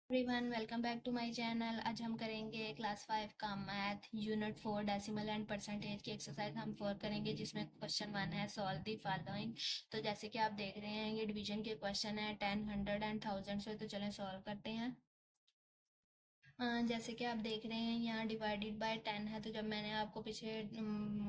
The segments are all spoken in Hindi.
Everyone welcome back to my channel. आज हम करेंगे क्लास 5 का math unit 4 decimal and percentage की एक्सरसाइज हम 4 करेंगे, जिसमें क्वेश्चन 1 है सॉल्व दी फॉलोइंग। तो जैसे कि आप देख रहे हैं ये डिवीजन के क्वेश्चन है 10, 100 एंड 1000 से। तो चलें सॉल्व करते हैं। जैसे कि आप देख रहे हैं यहाँ डिवाइडेड बाय 10 है। तो जब मैंने आपको पीछे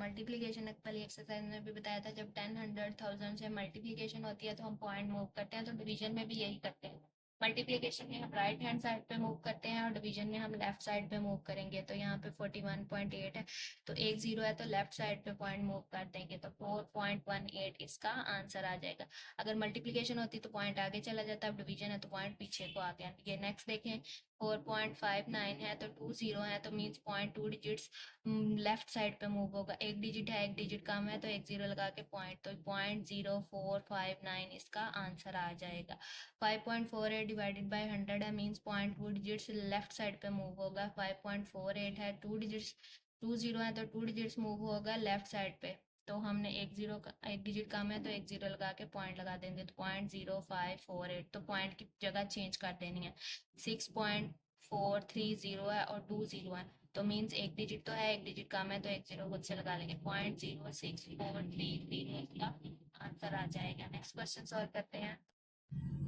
मल्टीप्लिकेशन वाली एक्सरसाइज में भी बताया था, जब 10, 100, 1000 से मल्टीप्लिकेशन होती है तो हम पॉइंट मूव करते हैं। तो डिवीजन में भी यही करते हैं। मल्टीप्लिकेशन में हम राइट हैंड साइड पे मूव करते हैं और डिवीजन में हम लेफ्ट साइड पे मूव करेंगे। तो यहाँ पे 41.8 है, तो एक जीरो है तो लेफ्ट साइड पे पॉइंट मूव कर देंगे, तो 4.18 इसका आंसर आ जाएगा। अगर मल्टीप्लिकेशन होती तो पॉइंट आगे चला जाता, अब डिवीजन है तो पॉइंट पीछे को आ गया। ये नेक्स्ट देखें, 4.59 है तो टू जीरो है, तो means point two digits left side पे मूव होगा। एक डिजिट है, एक डिजिट कम है, तो एक जीरो लगा के पॉइंट, तो 0.0459 इसका आंसर आ जाएगा। 5.48 डिवाइडेड बाय 100 है, means point two digits left side पे मूव होगा। 5.48 है, टू डिजिट्स, टू जीरो है तो टू डिजिट्स मूव होगा लेफ्ट साइड पे। तो हमने एक जीरो का एक डिजिट कम है तो एक जीरो लगा के पॉइंट लगा देंगे, तो 0.0548, तो पॉइंट की जगह चेंज कर देनी है। 6.430 है और टू जीरो है, तो मीन्स एक डिजिट तो है, एक डिजिट कम है, तो एक जीरो खुद से लगा लेंगे। 0.06433 इसका आंसर आ जाएगा। नेक्स्ट क्वेश्चन सॉल्व करते हैं।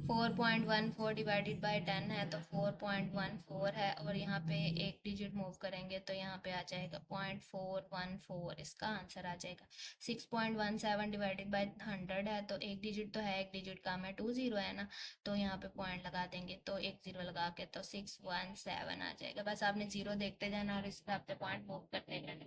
4.14 डिवाइडेड बाय 10 है, तो 4.14 है, और यहाँ पे एक डिजिट मूव करेंगे तो यहाँ पे आ जाएगा 0.414, इसका आंसर आ जाएगा। 6.17 डिवाइडेड बाय 100 है, तो एक डिजिट तो है, एक डिजिट कम है, टू जीरो है ना, तो यहाँ पे पॉइंट लगा देंगे, तो एक जीरो लगा के तो 617 आ जाएगा। बस आपने जीरो देखते जाना और इस हिसाब से पॉइंट मूव करते जाना।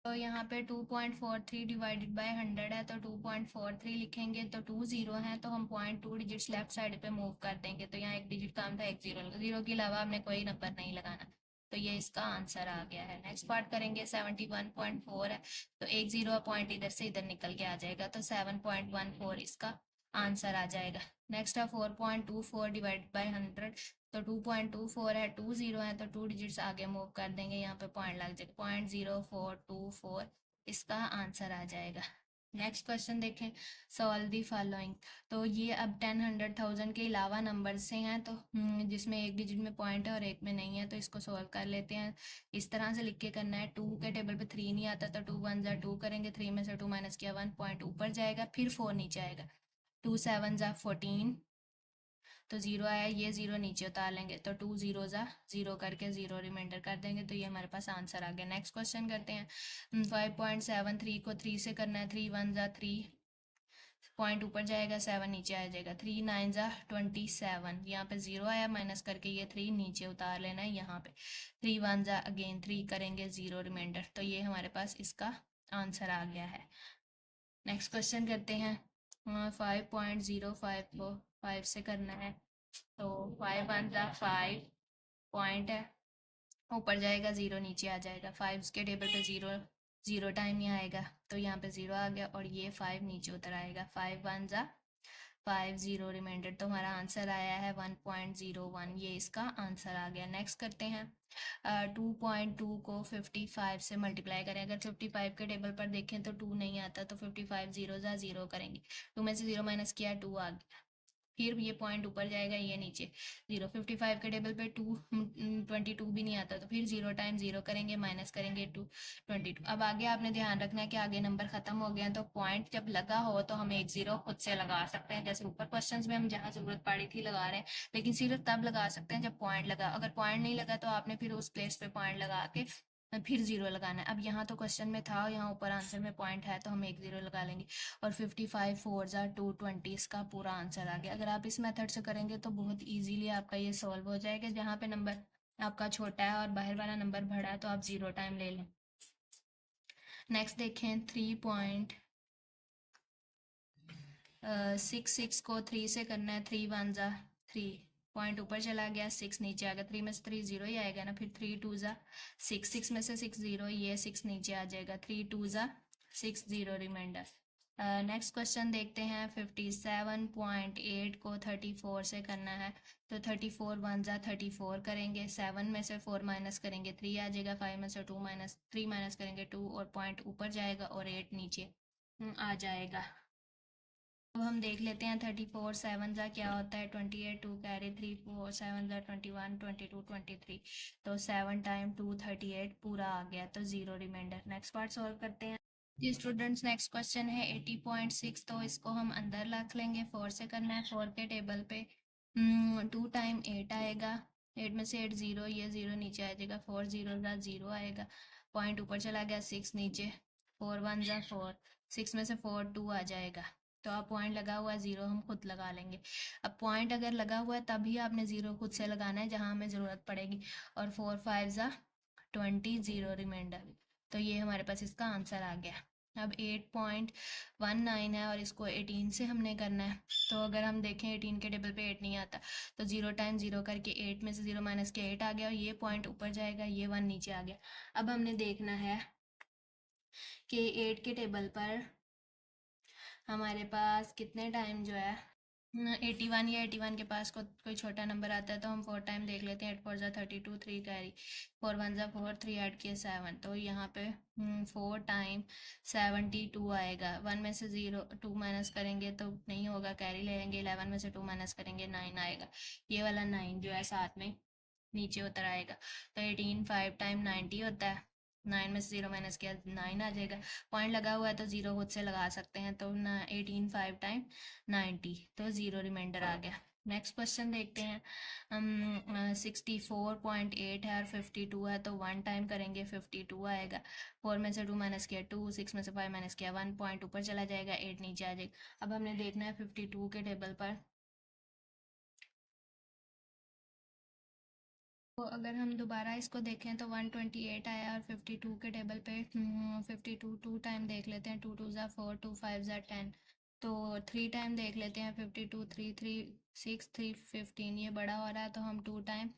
तो यहाँ पे 2.43 डिवाइडेड बाय 100 है, तो 2.43 लिखेंगे, तो टू जीरो है तो हम point two digits left side पे मूव कर देंगे, तो यहाँ एक डिजिट कम था, एक जीरो, जीरो के अलावा हमने कोई नंबर नहीं लगाना। तो ये इसका आंसर आ गया है। नेक्स्ट पार्ट करेंगे। 71.4 है, तो एक जीरो पॉइंट इधर से इधर निकल के आ जाएगा, तो 7.14 इसका आंसर आ जाएगा। नेक्स्ट है 4.24 डिवाइडेड बाय 100, तो 2.24 है, टू जीरो है तो टू डिजिट्स आगे मूव कर देंगे, यहाँ पे पॉइंट लग जाएगा, 0.0424 इसका आंसर आ जाएगा। नेक्स्ट क्वेश्चन देखें। Solve the following. तो ये अब 10, 100, 1000 के अलावा नंबर से हैं, तो जिसमें एक डिजिट में पॉइंट है और एक में नहीं है, तो इसको सॉल्व कर लेते हैं। इस तरह से लिख के करना है। टू के टेबल पे थ्री नहीं आता, तो टू वन ज़ा टू करेंगे, थ्री में से टू माइनस किया, वन पॉइंट ऊपर जाएगा, फिर फोर नीचे आएगा। टू सेवन ज़ा 14, तो जीरो आया, ये जीरो नीचे उतार लेंगे, तो टू जीरो ज़ा जीरो करके जीरो रिमाइंडर कर देंगे, तो ये हमारे पास आंसर आ गया। नेक्स्ट क्वेश्चन करते हैं। 5.73 को थ्री से करना है। थ्री वन ज़ा थ्री, पॉइंट ऊपर जाएगा, सेवन नीचे आ जाएगा। थ्री नाइन ज़ा 27, यहाँ पे जीरो आया, माइनस करके ये थ्री नीचे उतार लेना है यहाँ पे। थ्री वन ज़ा अगेन थ्री करेंगे, जीरो रिमाइंडर, तो ये हमारे पास इसका आंसर आ गया है। नेक्स्ट क्वेश्चन करते हैं। 5.05 को फाइव से करना है, तो फाइव वन ज़ा फाइव, पॉइंट है, ऊपर जाएगा, ज़ीरो नीचे आ जाएगा। फाइव के टेबल पे ज़ीरो, ज़ीरो टाइम यहाँ आएगा, तो यहाँ पे ज़ीरो आ गया, और ये फाइव नीचे उतर आएगा। फाइव वन ज़ा फाइव, ज़ीरो रिमाइंडर, तो हमारा आंसर आया है 1.01, ये इसका आंसर आ गया। नेक्स्ट करते हैं। 2.2 को 55 से मल्टीप्लाई करें। अगर 55 के टेबल पर देखें तो टू नहीं आता, तो 55 जीरो ज़ा ज़ीरो करेंगे, टू में से ज़ीरो माइनस किया, टू आ गया, फिर ये पॉइंट ऊपर जाएगा, ये नीचे जीरो। 55 के टेबल पे टू 22 भी नहीं आता, तो फिर जीरो टाइम जीरो करेंगे, माइनस करेंगे टू, 22। अब आगे आपने ध्यान रखना है कि आगे नंबर खत्म हो गया, तो पॉइंट जब लगा हो तो हम एक जीरो खुद से लगा सकते हैं, जैसे ऊपर क्वेश्चंस में हम जहाँ जरूरत पड़ी थी लगा रहे हैं, लेकिन सिर्फ तब लगा सकते हैं जब पॉइंट लगा। अगर पॉइंट नहीं लगा तो आपने फिर उस प्लेस पे पॉइंट लगा के फिर जीरो लगाना है। अब यहाँ तो क्वेश्चन में था, यहाँ ऊपर आंसर में पॉइंट है, तो हम एक जीरो लगा लेंगे, और 55 फोर ज़ा 220 इसका पूरा आंसर आ गया। अगर आप इस मेथड से करेंगे तो बहुत इजीली आपका ये सॉल्व हो जाएगा। जहाँ पे नंबर आपका छोटा है और बाहर वाला नंबर बड़ा है, तो आप जीरो टाइम ले लें। नेक्स्ट देखें। 3.66 को थ्री से करना है। थ्री वन ज़ा थ्री, पॉइंट ऊपर चला गया, सिक्स नीचे आ गया, थ्री में से थ्री जीरो ही आएगा ना, फिर थ्री टू ज़ा सिक्स, सिक्स में से सिक्स जीरो, ये सिक्स नीचे आ जाएगा, थ्री टू ज़ा six, zero reminder. Next question देखते हैं। 57.8 को 34 से करना है, तो 34 वन ज़ा 34 करेंगे, सेवन में से फोर माइनस करेंगे, थ्री आ जाएगा, फाइव में से टू माइनस थ्री माइनस करेंगे, टू, और पॉइंट ऊपर जाएगा और एट नीचे आ जाएगा। अब हम देख लेते हैं 34 7 जा क्या होता है 28 2 कैरी 3 4 7 जा 21 22 23 तो 7 टाइम 2 38 पूरा आ गया तो zero reminder. Next part solve करते हैं जी स्टूडेंट्स। नेक्स्ट क्वेश्चन है 80.6 तो इसको हम अंदर रख लेंगे 4 से करना है। 4 के टेबल पे 2 टाइम 8 आएगा 8 में से 8 जीरो ये जीरो नीचे आ जाएगा 4 जीरो जा जीरो आएगा पॉइंट ऊपर चला गया 6 नीचे 4 1 जा 4 6 में से 4 2 आ जाएगा तो अब पॉइंट लगा हुआ है जीरो हम खुद लगा लेंगे। अब पॉइंट अगर लगा हुआ है तभी आपने जीरो खुद से लगाना है जहां हमें ज़रूरत पड़ेगी और 4 5 जा 20 जीरो रिमाइंडर तो ये हमारे पास इसका आंसर आ गया। अब 8.19 है और इसको 18 से हमने करना है तो अगर हम देखें 18 के टेबल पे 8 नहीं आता तो जीरो टाइम जीरो करके 8 में से जीरो माइनस के 8 आ गया और ये पॉइंट ऊपर जाएगा ये 1 नीचे आ गया। अब हमने देखना है कि 8 के टेबल पर हमारे पास कितने टाइम जो है 81 या 81 के पास कोई छोटा नंबर आता है तो हम 4 टाइम देख लेते हैं 8 4 जा 32 3 कैरी 4 1 जा 4 3 ऐड किए 7 तो यहाँ पे 4 टाइम 72 आएगा 1 में से 0 2 माइनस करेंगे तो नहीं होगा कैरी ले लेंगे 11 में से 2 माइनस करेंगे 9 आएगा ये वाला 9 जो है साथ में नीचे उतर आएगा तो 18 5 टाइम 90 होता है 9 में से 0 माइनस किया 9 आ जाएगा। पॉइंट लगा हुआ है तो जीरो खुद से लगा सकते हैं तो ना 18 5 टाइम 90 तो जीरो रिमाइंडर आ गया। नेक्स्ट क्वेश्चन देखते हैं हम 64.8 है और 52 है तो 1 टाइम करेंगे 52 आएगा 4 में से 2 माइनस किया 2 6 में से 5 माइनस किया 1 पॉइंट ऊपर चला जाएगा 8 नीचे आ जाएगा। अब हमने देखना है 52 के टेबल पर तो अगर हम दोबारा इसको देखें तो 128 आया और 52 के टेबल पे 52 टू टाइम देख लेते हैं 2 2 ज़ा 4 2 5 ज़ा 10 तो 3 टाइम देख लेते हैं 52 3 3 6 3 15 ये बड़ा हो रहा है तो हम 2 टाइम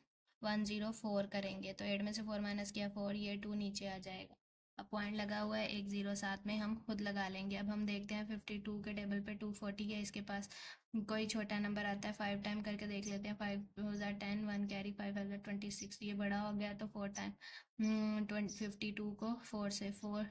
104 करेंगे तो 8 में से 4 माइनस किया 4 ये 2 नीचे आ जाएगा। अब पॉइंट लगा हुआ है एक जीरो साथ में हम खुद लगा लेंगे। अब हम देखते हैं 52 के टेबल पे 240 है इसके पास कोई छोटा नंबर आता है 5 टाइम करके देख लेते हैं 5 ज़ा 10 1 कैरी 5 5 ज़ा 26 ये बड़ा हो गया तो 4 टाइम 52 को 4 से 4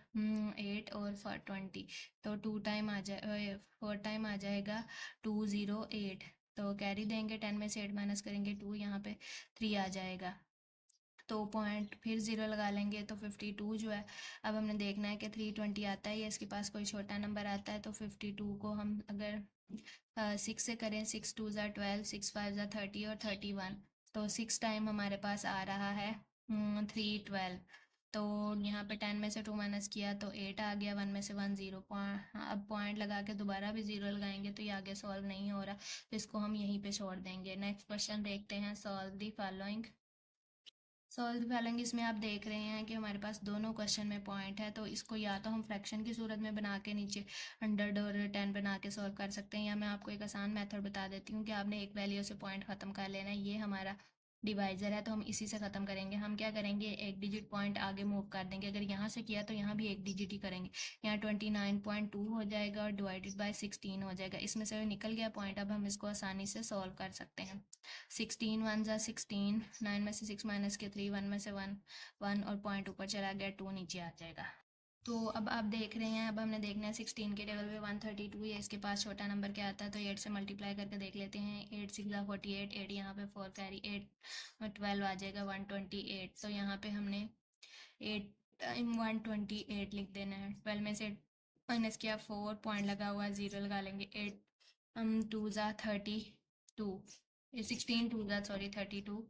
8 और 20 तो 2 टाइम आ जाए 4 टाइम आ जाएगा 208 तो कैरी देंगे 10 में से 8 माइनस करेंगे 2 यहाँ पे 3 आ जाएगा तो पॉइंट फिर ज़ीरो लगा लेंगे तो 52 जो है अब हमने देखना है कि 320 आता है या इसके पास कोई छोटा नंबर आता है तो 52 को हम अगर 6 से करें 6 2 ज़ा 12 6 5 ज़ा 30 और 31 तो 6 टाइम हमारे पास आ रहा है 312 तो यहाँ पे 10 में से 2 माइनस किया तो 8 आ गया 1 में से 1 जीरो पॉइंट। अब पॉइंट लगा के दोबारा भी ज़ीरो लगाएंगे तो ये आगे सॉल्व नहीं हो रहा तो इसको हम यहीं पे छोड़ देंगे। नेक्स्ट क्वेश्चन देखते हैं सॉल्व दी फॉलोइंग। सॉल्व फैलेंगे इसमें आप देख रहे हैं कि हमारे पास दोनों क्वेश्चन में पॉइंट है तो इसको या तो हम फ्रैक्शन की सूरत में बना के नीचे 100 और 10 बना के सॉल्व कर सकते हैं या मैं आपको एक आसान मेथड बता देती हूँ कि आपने एक वैल्यू से पॉइंट ख़त्म कर लेना है। ये हमारा डिवाइज़र है तो हम इसी से ख़त्म करेंगे। हम क्या करेंगे एक डिजिट पॉइंट आगे मूव कर देंगे अगर यहाँ से किया तो यहाँ भी एक डिजिट ही करेंगे। यहाँ 29.2 हो जाएगा और डिवाइडेड बाय 16 हो जाएगा इसमें से निकल गया पॉइंट। अब हम इसको आसानी से सॉल्व कर सकते हैं। 16 1 ज़ा 16 9 में से 6 माइनस के 3 1 में से 1 1 और पॉइंट ऊपर चला गया 2 नीचे आ जाएगा। तो अब आप देख रहे हैं अब हमने देखना है 16 के टेबल पे 132 है इसके पास छोटा नंबर क्या आता है तो 8 से मल्टीप्लाई करके देख लेते हैं 8 6 ज़ा 48 8 यहाँ पे 4 कैरी 8 12 आ जाएगा 128 तो यहाँ पे हमने 8 टाइम 128 लिख देना है। 12 में से माइनस किया 4 पॉइंट लगा हुआ है ज़ीरो लगा लेंगे 8 2 ज़ा 32 ये 16 2 ज़ा सॉरी 32।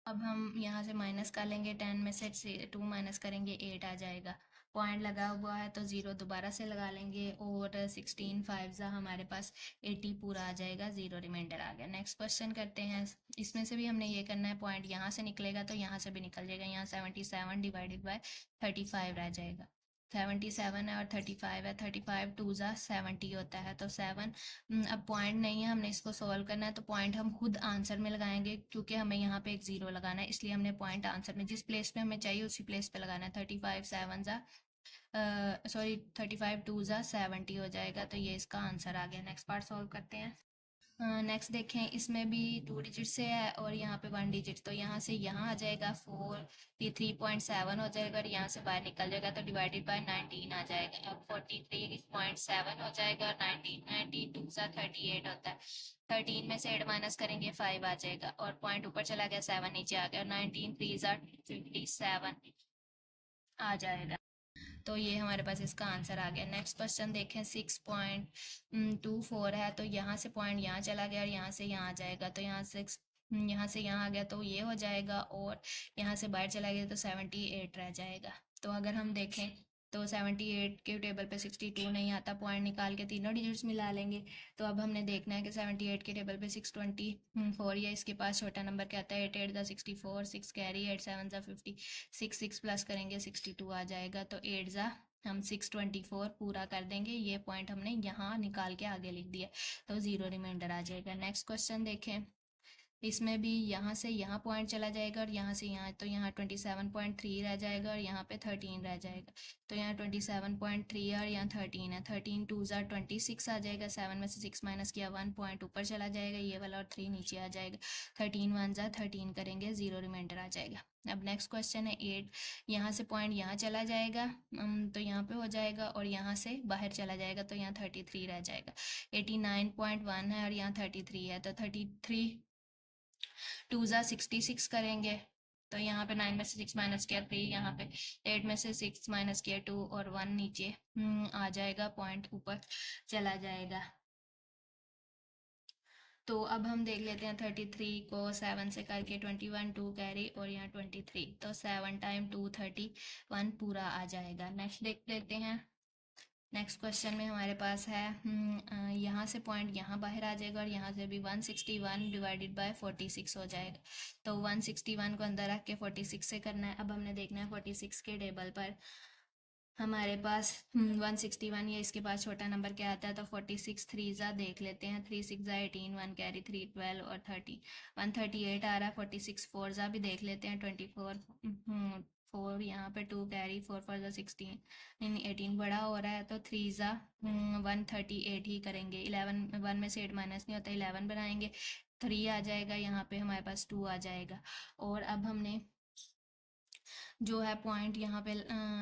अब हम यहाँ से माइनस कर लेंगे 10 में से 2 माइनस करेंगे 8 आ जाएगा। पॉइंट लगा हुआ है तो ज़ीरो दोबारा से लगा लेंगे और 16 5 ज़ा हमारे पास 80 पूरा आ जाएगा ज़ीरो रिमाइंडर आ गया। नेक्स्ट क्वेश्चन करते हैं। इसमें से भी हमने ये करना है पॉइंट यहाँ से निकलेगा तो यहाँ से भी निकल जाएगा यहाँ 77 डिवाइडेड बाय 35 रह जाएगा। 77 है और 35 है 35 2 ज़ा 70 होता है तो 7 अब पॉइंट नहीं है हमने इसको सॉल्व करना है तो पॉइंट हम खुद आंसर में लगाएंगे क्योंकि हमें यहाँ पे एक ज़ीरो लगाना है इसलिए हमने पॉइंट आंसर में जिस प्लेस पे हमें चाहिए उसी प्लेस पे लगाना है। 35 7 ज़ा सॉरी 35 2 ज़ा 70 हो जाएगा तो ये इसका आंसर आ गया। नेक्स्ट पार्ट सॉल्व करते हैं। नेक्स्ट देखें, इसमें भी 2 डिजिट से है और यहाँ पे 1 डिजिट, तो यहाँ से यहाँ आ जाएगा 43.7 हो जाएगा और यहाँ से बाहर निकल जाएगा तो डिवाइडेड बाय 19 आ जाएगा। अब 43.7 हो जाएगा और 19, 19 टू सा 38 होता है। 13 में से 8 माइनस करेंगे 5 आ जाएगा और पॉइंट ऊपर चला गया, 7 नीचे आ गया, 19 3 सा 57 आ जाएगा। तो ये हमारे पास इसका आंसर आ गया। नेक्स्ट क्वेश्चन देखें, 6.24 है, तो यहाँ से पॉइंट यहाँ चला गया और यहाँ से यहाँ आ जाएगा, तो यहाँ से यहाँ आ गया तो ये हो जाएगा और यहाँ से बाहर चला गया तो 78 रह जाएगा। तो अगर हम देखें तो 78 के टेबल पे 62 नहीं आता, पॉइंट निकाल के तीनों डिजिट्स मिला लेंगे। तो अब हमने देखना है कि 78 के टेबल पे 624 या इसके पास छोटा नंबर क्या आता है, 8 8 ज़ा 64, 6 कैरी, 8 7 ज़ा 50, 6 प्लस करेंगे 62 आ जाएगा, तो 8 ज़ा हम 624 पूरा कर देंगे। ये पॉइंट हमने यहाँ निकाल के आगे लिख दिया, तो ज़ीरो रिमाइंडर आ जाएगा। नेक्स्ट क्वेश्चन देखें, इसमें भी यहाँ से यहाँ पॉइंट चला जाएगा और यहाँ से यहाँ, तो यहाँ 27.3 रह जाएगा और यहाँ पे 13 रह जाएगा। तो यहाँ 27.3 है और यहाँ 13 है, 13 टू ज़ा 26 आ जाएगा, 7 में से 6 माइनस किया 1 पॉइंट ऊपर चला जाएगा ये वाला और 3 नीचे आ जाएगा, 13 1 ज़ा 13 करेंगे, ज़ीरो रिमाइंडर आ जाएगा। अब नेक्स्ट क्वेश्चन है 8, यहाँ से पॉइंट यहाँ चला जाएगा, तो यहाँ पे हो जाएगा और यहाँ से बाहर चला जाएगा तो यहाँ 33 रह जाएगा। 89.1 है और यहाँ 33 है, तो 33 2 ज़ा 66 करेंगे, तो यहाँ पे 9 में से 6 माइनस किया 3, यहाँ पे 8 में से 6 माइनस किया 2 और 1 नीचे आ जाएगा, पॉइंट ऊपर चला जाएगा। तो अब हम देख लेते हैं 33 को 7 से करके, 21 2 कैरी और यहाँ 23, तो 7 टाइम 2 31 पूरा आ जाएगा। नेक्स्ट देख लेते हैं। नेक्स्ट क्वेश्चन में हमारे पास है यहाँ से पॉइंट यहाँ बाहर आ जाएगा और यहाँ से भी 161 डिवाइडेड बाय 46 हो जाएगा, तो 161 को अंदर रख के 46 से करना है। अब हमने देखना है 46 के टेबल पर हमारे पास 161 या इसके पास छोटा नंबर क्या आता है, तो 46 3 ज़ा देख लेते हैं, 3 6 ज़ा 18, 1 कैरी 3 12 और 30, 138 आ रहा है। 46 4 ज़ा भी देख लेते हैं, 24 4 यहाँ पे 2 कैरी 4 4 ज़ा 16, नहीं 18 बड़ा हो रहा है तो 3 ज़ा 138 ही करेंगे। 11 1 में से 8 माइनस नहीं होता, 11 बनाएंगे, 3 आ जाएगा, यहाँ पे हमारे पास 2 आ जाएगा। और अब हमने जो है पॉइंट यहाँ पे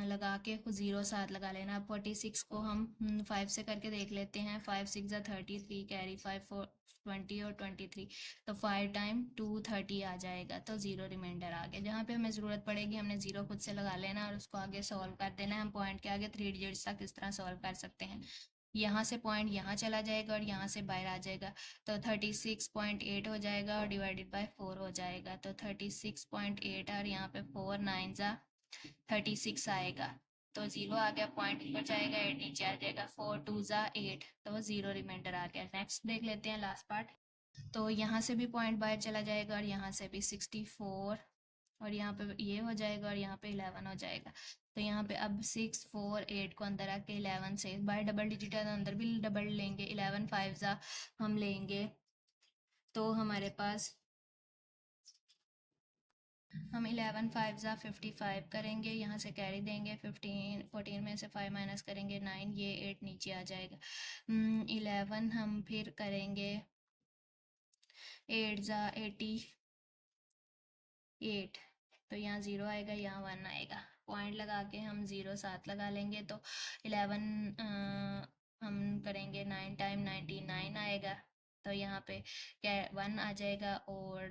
लगा के ज़ीरो साथ लगा लेना। अब 46 को हम 5 से करके देख लेते हैं, 5 6 ज़ा 33 कैरी 5 4 20 और 23, तो 5 टाइम 2 30 आ जाएगा, तो ज़ीरो रिमाइंडर आ गया। जहाँ पे हमें ज़रूरत पड़ेगी हमने ज़ीरो खुद से लगा लेना और उसको आगे सॉल्व कर देना है। हम पॉइंट के आगे 3 डिजिट्स तक इस तरह सॉल्व कर सकते हैं। यहाँ से पॉइंट यहाँ चला जाएगा और यहाँ से बाहर आ जाएगा, तो 36.8 हो जाएगा और डिवाइडेड बाय 4 हो जाएगा, तो 36.8 और यहाँ पे 4 9 ज़ा 36 आएगा, तो ज़ीरो आ गया, पॉइंट ऊपर जाएगा 8 नीचे आ जाएगा, 4 2 ज़ा 8, तो ज़ीरो रिमाइंडर आ गया। नेक्स्ट देख लेते हैं लास्ट पार्ट। तो यहाँ से भी पॉइंट बाहर चला जाएगा और यहाँ से भी 64 और यहाँ पे ये हो जाएगा और यहाँ पे 11 हो जाएगा, तो यहाँ पे अब 6 4 8 को अंदर आके 11 से बाहर डबल डिजिट है तो अंदर भी डबल लेंगे, 11 5 ज़ा हम लेंगे, तो हमारे पास हम 11 5 ज़ा 55 करेंगे, यहाँ से कैरी देंगे, 15 14 में से 5 माइनस करेंगे 9, ये 8 नीचे आ जाएगा। 11 हम फिर करेंगे 8 ज़ा 88, तो यहाँ ज़ीरो आएगा, यहाँ 1 आएगा, पॉइंट लगा के हम ज़ीरो साथ लगा लेंगे, तो 11 हम करेंगे 9 टाइम 99 आएगा, तो यहाँ पे क्या 1 आ जाएगा और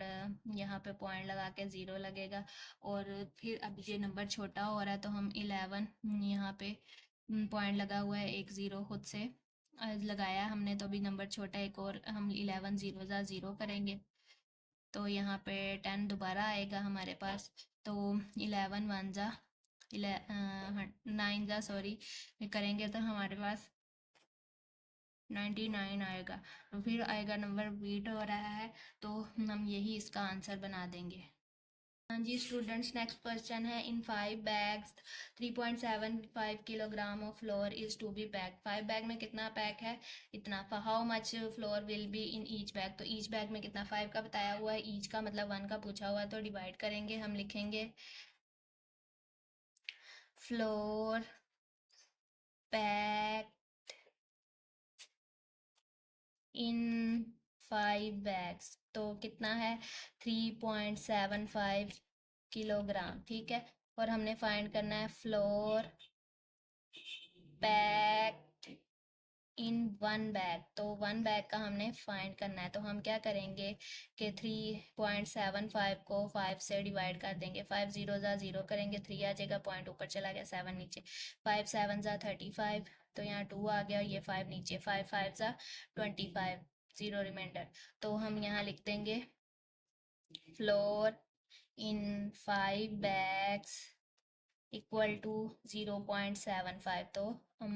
यहाँ पे पॉइंट लगा के ज़ीरो लगेगा। और फिर अब ये नंबर छोटा हो रहा है तो हम 11 यहाँ पे पॉइंट लगा हुआ है, एक ज़ीरो खुद से लगाया हमने, तो अभी नंबर छोटा एक और हम 11 0 ज़ा 0 करेंगे, तो यहाँ पे 10 दोबारा आएगा हमारे पास, तो 11 1 ज़ा 9 ज़ा सॉरी करेंगे तो हमारे पास 99 आएगा, तो फिर आएगा नंबर बीट हो रहा है, तो हम यही इसका आंसर बना देंगे। हाँ जी स्टूडेंट्स, नेक्स्ट क्वेश्चन है, in 5 bags 3.75 kilogram of flour is to be pack. 5 bag में कितना पैक है, इतना। How much flour will be in each bag, तो ईच बैग में कितना, 5 का बताया हुआ है, ईच का मतलब 1 का पूछा हुआ है, तो डिवाइड करेंगे, हम लिखेंगे फ्लोर पैक इन बैग्स, तो कितना है 3.75 किलोग्राम, ठीक है। और हमने फाइंड करना है floor packed in one bag, तो वन बैग का हमने फाइंड करना है। तो हम क्या करेंगे कि 3.75 को 5 से डिवाइड कर देंगे। 5 जीरो ज़ा ज़ीरो करेंगे, 3 आ जाएगा, पॉइंट ऊपर चला गया, 7 नीचे, 5 7 ज़ा 35, तो यहाँ 2 आ गया और ये 5 नीचे, 5 5 ज़ा 25, ज़ीरो रिमाइंडर। तो हम यहाँ लिख देंगे flour in 5 bags equal to 0.75, तो हम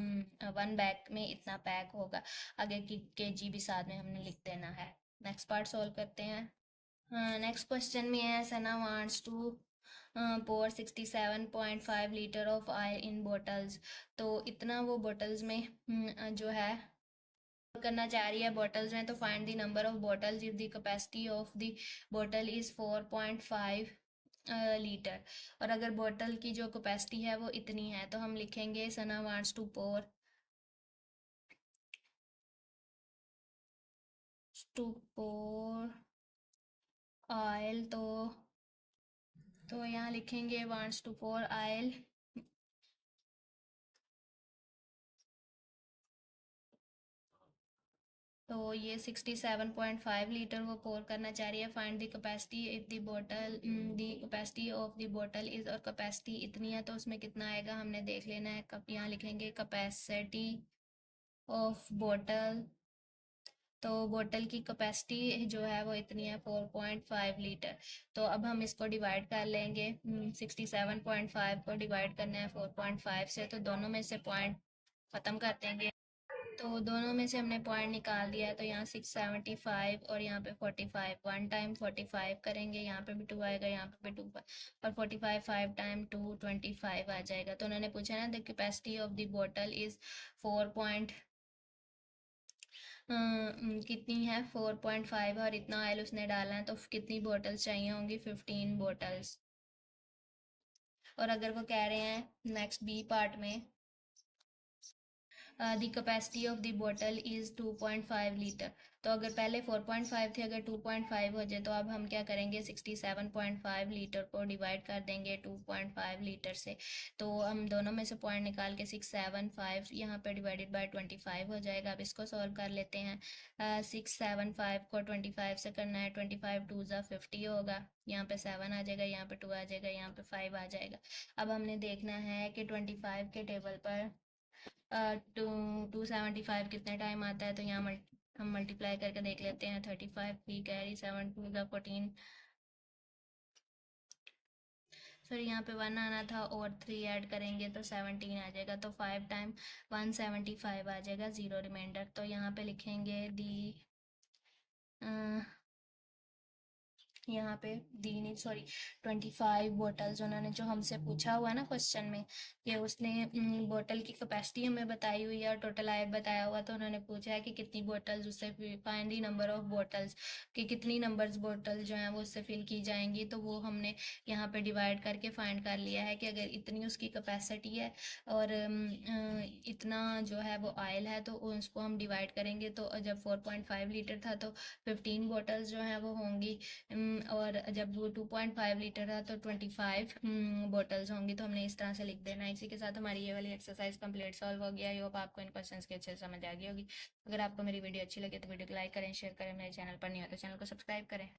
वन बैग में इतना पैक होगा। आगे की केजी भी साथ में हमने लिख देना है। नेक्स्ट पार्ट सॉल्व करते हैं। नेक्स्ट क्वेश्चन में है Sana wants to pour 67.5 litre of oil in bottles, तो इतना वो बोटल्स में जो है करना चाह रही है बॉटल्स में। तो find the number of bottles if the capacity of the bottle is 4.5 litre. और अगर बॉटल की जो कैपेसिटी है वो इतनी है, तो हम लिखेंगे सना वांट्स टू पोर ऑयल, तो यहाँ लिखेंगे वांट्स टू पोर ऑयल, तो ये 67.5 लीटर वो पोर करना चाह रही है। Find the capacity if the bottle, the capacity of the bottle is, और कैपेसिटी इतनी है तो उसमें कितना आएगा हमने देख लेना है। कब यहाँ लिखेंगे कैपेसिटी ऑफ बॉटल, तो बोतल की कैपेसिटी जो है वो इतनी है 4.5 लीटर। तो अब हम इसको डिवाइड कर लेंगे, 67.5 को डिवाइड करना है 4.5 से, तो दोनों में से पॉइंट ख़त्म कर देंगे। तो दोनों में से हमने पॉइंट निकाल दिया है, तो यहाँ 675 और यहाँ पे 45, 1 टाइम 45 करेंगे, यहाँ पे भी 2 आएगा, यहाँ पे भी 2, और 45 5 टाइम 2 25 आ जाएगा। तो उन्होंने पूछा ना the capacity of the bottle is 4 कितनी है 4.5, और इतना ऑयल उसने डाला है, तो कितनी बोटल्स चाहिए होंगी 15 बोटल्स। और अगर वो कह रहे हैं नेक्स्ट बी पार्ट में the capacity of the bottle is 2.5 litre, तो अगर पहले 4.5 थे, अगर 2.5 हो जाए, तो अब हम क्या करेंगे 67.5 लीटर को डिवाइड कर देंगे 2.5 लीटर से। तो हम दोनों में से पॉइंट निकाल के 675 यहाँ पे डिवाइडेड बाय 25 हो जाएगा। अब इसको सॉल्व कर लेते हैं। 675 को 25 से करना है, 25 2 ज़ा 50 होगा, यहाँ पे 7 आ जाएगा, यहाँ पे 2 आ जाएगा, यहाँ पे 5 आ जाएगा। अब हमने देखना है कि 25 के टेबल पर 275 कितने टाइम आता है, तो यहाँ हम मल्टीप्लाई करके देख लेते हैं। 35 भी कैरी 7 2 ज़ा 14, सॉरी यहाँ पे 1 आना था और 3 ऐड करेंगे तो 17 आ जाएगा, तो 5 टाइम 175 आ जाएगा, ज़ीरो रिमाइंडर। तो यहाँ पे लिखेंगे दी यहाँ पे दी नहीं, सॉरी 25 बोटल्स उन्होंने जो हमसे पूछा हुआ है ना क्वेश्चन में, कि उसने बोतल की कैपेसिटी हमें बताई हुई है और टोटल आयत बताया हुआ, तो उन्होंने पूछा है कि कितनी बोटल्स उससे find the number of bottles, कि कितनी नंबर्स बोटल जो हैं वो उससे फिल की जाएंगी। तो वो हमने यहाँ पे डिवाइड करके फाइंड कर लिया है कि अगर इतनी उसकी कैपेसिटी है और इतना जो है वो ऑयल है, तो उसको हम डिवाइड करेंगे। तो जब 4.5 लीटर था तो 15 बोटल्स जो हैं वो होंगी, और जब वो 2.5 लीटर है तो 25 बोटल्स होंगी। तो हमने इस तरह से लिख देना है। इसी के साथ हमारी ये वाली एक्सरसाइज कंप्लीट सॉल्व हो गया। आई होप आपको इन क्वेश्चंस की अच्छे से समझ आ गई होगी। अगर आपको मेरी वीडियो अच्छी लगे तो वीडियो को लाइक करें, शेयर करें, मेरे चैनल पर नहीं हो तो चैनल को सब्सक्राइब करें।